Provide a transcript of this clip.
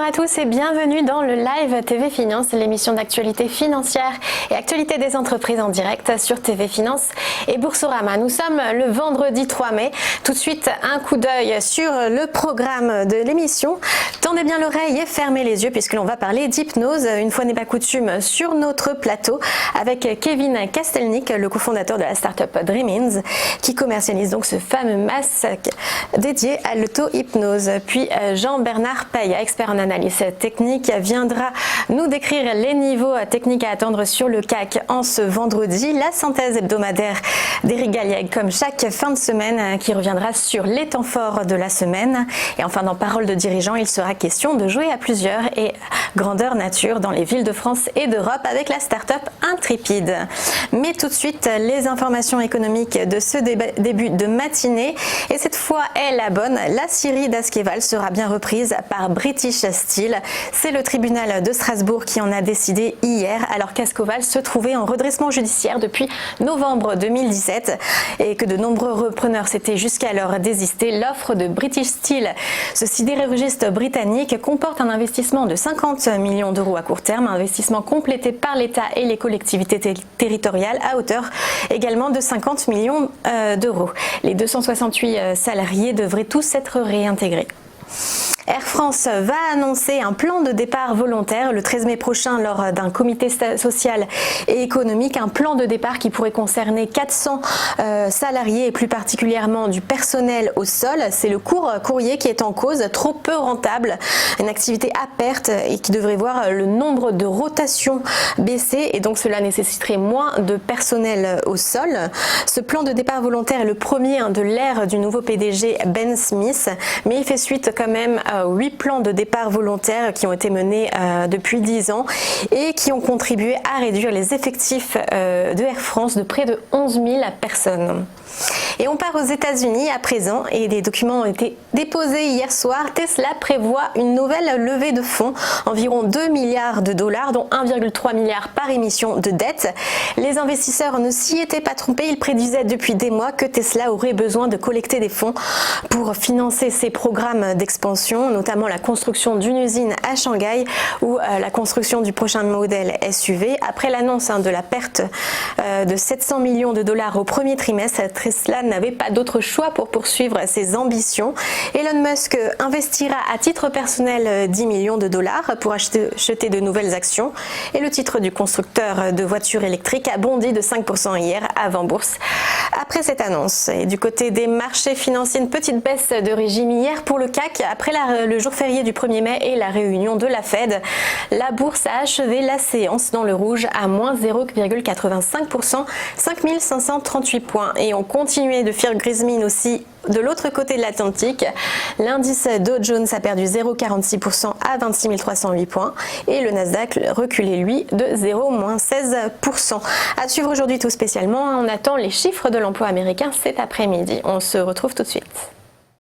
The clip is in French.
à tous et bienvenue dans le Live TV Finance, l'émission d'actualité financière et actualité des entreprises en direct sur TV Finance et Boursorama. Nous sommes le vendredi 3 mai. Tout de suite, un coup d'œil sur le programme de l'émission. Tendez bien l'oreille et fermez les yeux puisque l'on va parler d'hypnose, une fois n'est pas coutume, sur notre plateau avec Kevin Castelnick, le cofondateur de la start-up Dreamins, qui commercialise donc ce fameux masque dédié à l'auto-hypnose. Puis Jean-Bernard Paya, expert en analyse technique, viendra nous décrire les niveaux techniques à attendre sur le CAC en ce vendredi. La synthèse hebdomadaire d'Éric Galliègue, comme chaque fin de semaine, qui reviendra sur les temps forts de la semaine. Et enfin, dans Parole de dirigeants, il sera question de jouer à plusieurs et grandeur nature dans les villes de France et d'Europe avec la start-up Intrépide. Mais tout de suite, les informations économiques de ce début de matinée. Et cette fois est la bonne. La scierie d'Askeval sera bien reprise par British Steel. C'est le tribunal de Strasbourg qui en a décidé hier, alors qu'Askeval se trouvait en redressement judiciaire depuis novembre 2017 et que de nombreux repreneurs s'étaient jusqu'alors désistés. L'offre de British Steel, ce sidérurgiste britannique, comporte un investissement de 50 millions d'euros à court terme, un investissement complété par l'État et les collectivités territoriales à hauteur également de 50 millions d'euros. Les 268 salariés devraient tous être réintégrés. Air France va annoncer un plan de départ volontaire le 13 mai prochain lors d'un comité social et économique, un plan de départ qui pourrait concerner 400 salariés et plus particulièrement du personnel au sol. C'est le court courrier qui est en cause, trop peu rentable, une activité à perte et qui devrait voir le nombre de rotations baisser et donc cela nécessiterait moins de personnel au sol. Ce plan de départ volontaire est le premier de l'ère du nouveau PDG Ben Smith, mais il fait suite quand même à 8 plans de départ volontaires qui ont été menés depuis 10 ans et qui ont contribué à réduire les effectifs de Air France de près de 11 000 personnes. Et on part aux États-Unis à présent et des documents ont été déposés hier soir. Tesla prévoit une nouvelle levée de fonds, environ 2 milliards de dollars, dont 1,3 milliard par émission de dette. Les investisseurs ne s'y étaient pas trompés. Ils prédisaient depuis des mois que Tesla aurait besoin de collecter des fonds pour financer ses programmes d'expansion, notamment la construction d'une usine à Shanghai ou la construction du prochain modèle SUV. Après l'annonce de la perte de 700 millions de dollars au premier trimestre, Tesla n'avait pas d'autre choix pour poursuivre ses ambitions. Elon Musk investira à titre personnel 10 millions de dollars pour acheter de nouvelles actions et le titre du constructeur de voitures électriques a bondi de 5% hier avant bourse. Après cette annonce, et du côté des marchés financiers, une petite baisse de régime hier pour le CAC après le jour férié du 1er mai et la réunion de la Fed. La bourse a achevé la séance dans le rouge à moins 0,85%, 5538 points. Et on continuait de faire grise mine aussi de l'autre côté de l'Atlantique. L'indice Dow Jones a perdu 0,46% à 26 308 points et le Nasdaq reculait lui de 0,16%. À suivre aujourd'hui tout spécialement, on attend les chiffres de l'emploi américain cet après-midi. On se retrouve tout de suite.